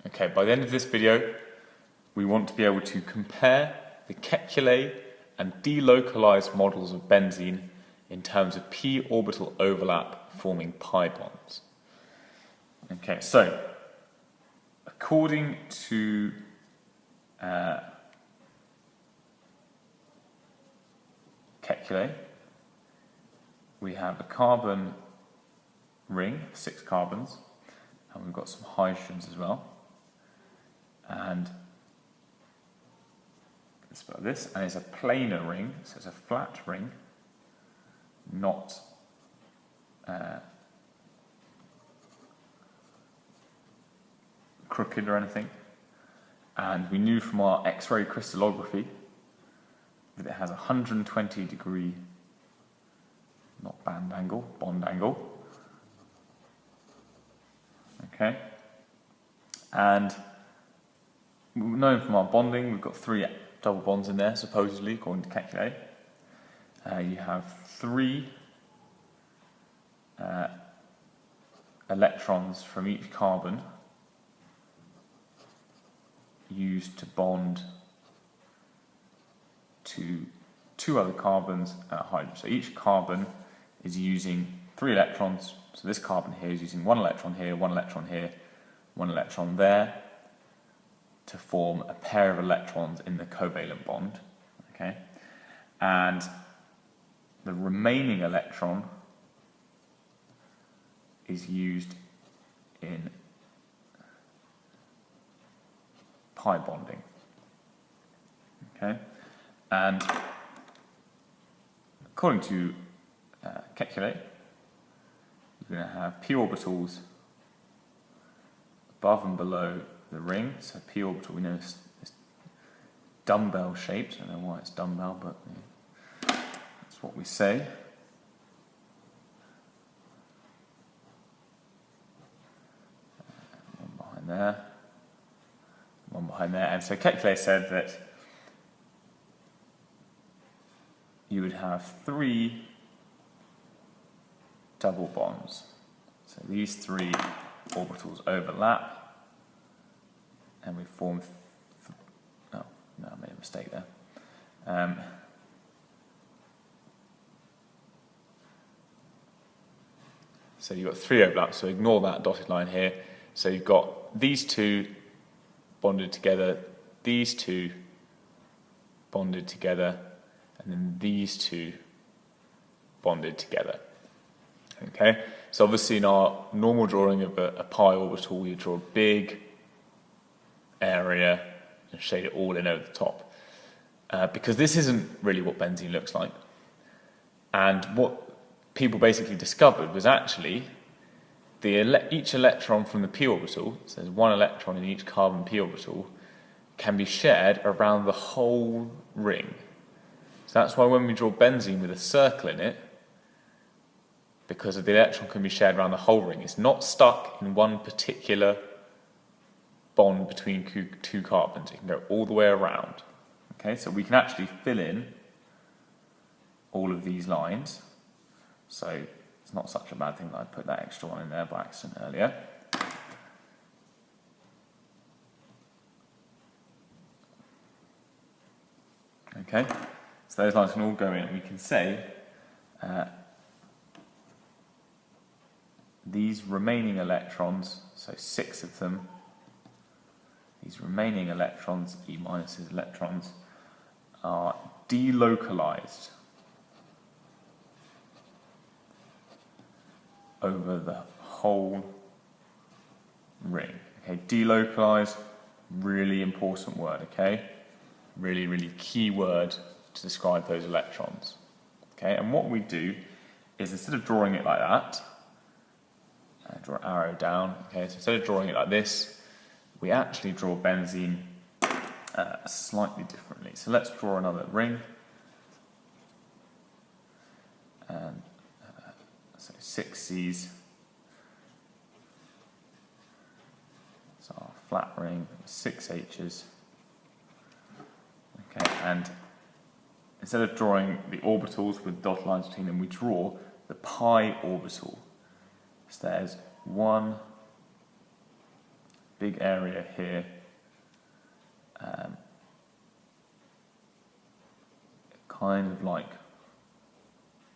Okay, by the end of this video, we want to be able to compare the Kekule and delocalized models of benzene in terms of p orbital overlap forming pi bonds. Okay, so according to Kekule, we have a carbon ring, 6 carbons, and we've got some hydrogens as well. And let's spell this, and it's a planar ring, so it's a flat ring, not crooked or anything. And we knew from our X-ray crystallography that it has a 120 degree, not band angle, bond angle. Okay, and we've known from our bonding, we've got 3 double bonds in there, supposedly, according to Kekule. You have 3 electrons from each carbon used to bond to 2 other carbons and a hydrogen. So each carbon is using 3 electrons. So this carbon here is using 1 electron here, 1 electron here, 1 electron there, to form a pair of electrons in the covalent bond. Okay, and the remaining electron is used in pi bonding. Okay, and according to Kekule, we're going to have p orbitals above and below the ring. So p orbital, we know is dumbbell shaped. I don't know why it's dumbbell, but yeah, that's what we say. One behind there, one behind there. And so Kekule said that you would have 3 double bonds. So these 3 orbitals overlap, and we form. Oh no, I made a mistake there. So you've got 3 overlaps. So ignore that dotted line here. So you've got these 2 bonded together, these 2 bonded together, and then these 2 bonded together. Okay, so obviously in our normal drawing of a pi orbital, we draw a big area and shade it all in over the top. Because this isn't really what benzene looks like. And what people basically discovered was actually each electron from the p orbital, so there's 1 electron in each carbon p orbital, can be shared around the whole ring. So that's why when we draw benzene with a circle in it, because the electron can be shared around the whole ring, it's not stuck in one particular bond between 2 carbons. It can go all the way around. Okay, so we can actually fill in all of these lines. So it's not such a bad thing that I put that extra one in there by accident earlier. Okay, so those lines can all go in. We can say these remaining electrons, so 6 of them, these remaining electrons, E minuses electrons, are delocalized over the whole ring. Okay, delocalized, really important word, okay? Really, really key word to describe those electrons. Okay, and what we do is, instead of drawing it like that, draw an arrow down. Okay, so instead of drawing it like this, we actually draw benzene slightly differently. So let's draw another ring. And so 6 C's. So our flat ring, 6 H's. Okay, and instead of drawing the orbitals with dotted lines between them, we draw the pi orbital. So there's 1 big area here, kind of like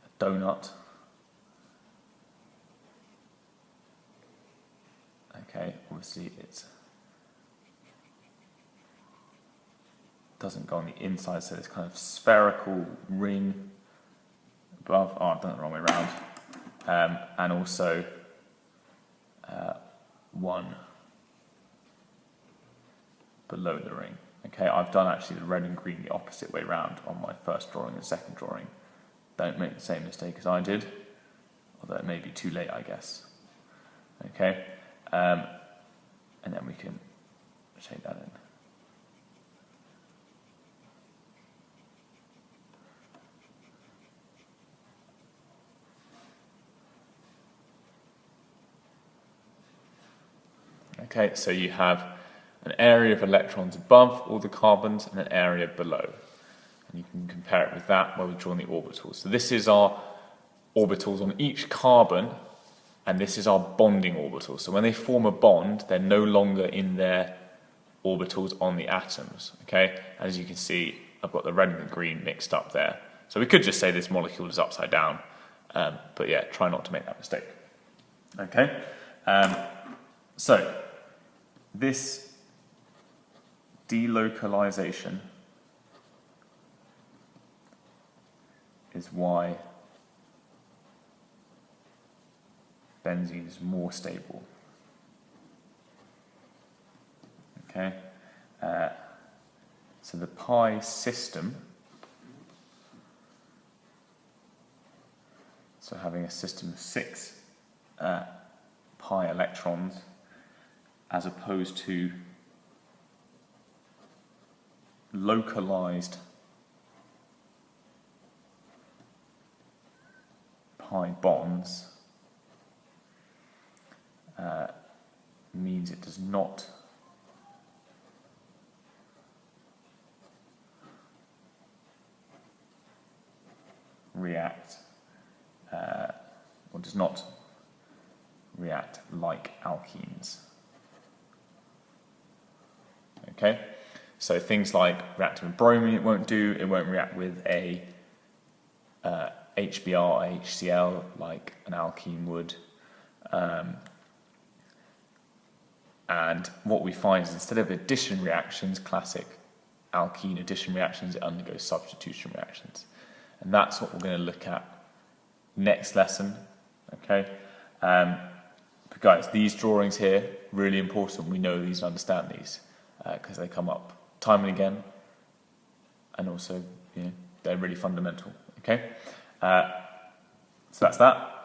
a donut. Okay, obviously it doesn't go on the inside, so it's kind of spherical ring above. Oh, I've done it the wrong way around. And also one below the ring. Okay, I've done actually the red and green the opposite way round on my first drawing and second drawing. Don't make the same mistake as I did, although it may be too late, I guess. Okay, and then we can shade that in. Okay, so you have an area of electrons above all the carbons and an area below. And you can compare it with that where we've drawn the orbitals. So this is our orbitals on each carbon, and this is our bonding orbitals. So when they form a bond, they're no longer in their orbitals on the atoms. Okay, as you can see, I've got the red and the green mixed up there. So we could just say this molecule is upside down, but yeah, try not to make that mistake. Okay, so this delocalization is why benzene is more stable. Okay, so the pi system, so having a system of 6 pi electrons as opposed to localized pi bonds, means it does not react or does not react like alkenes. Okay, so things like reacting with bromine it won't do, it won't react with a HBr or HCl like an alkene would. And what we find is instead of addition reactions, classic alkene addition reactions, it undergoes substitution reactions. And that's what we're going to look at next lesson. Okay, but guys, these drawings here, really important. We know these and understand these because they come up time and again, and also, you know, they're really fundamental. Okay, so that's that.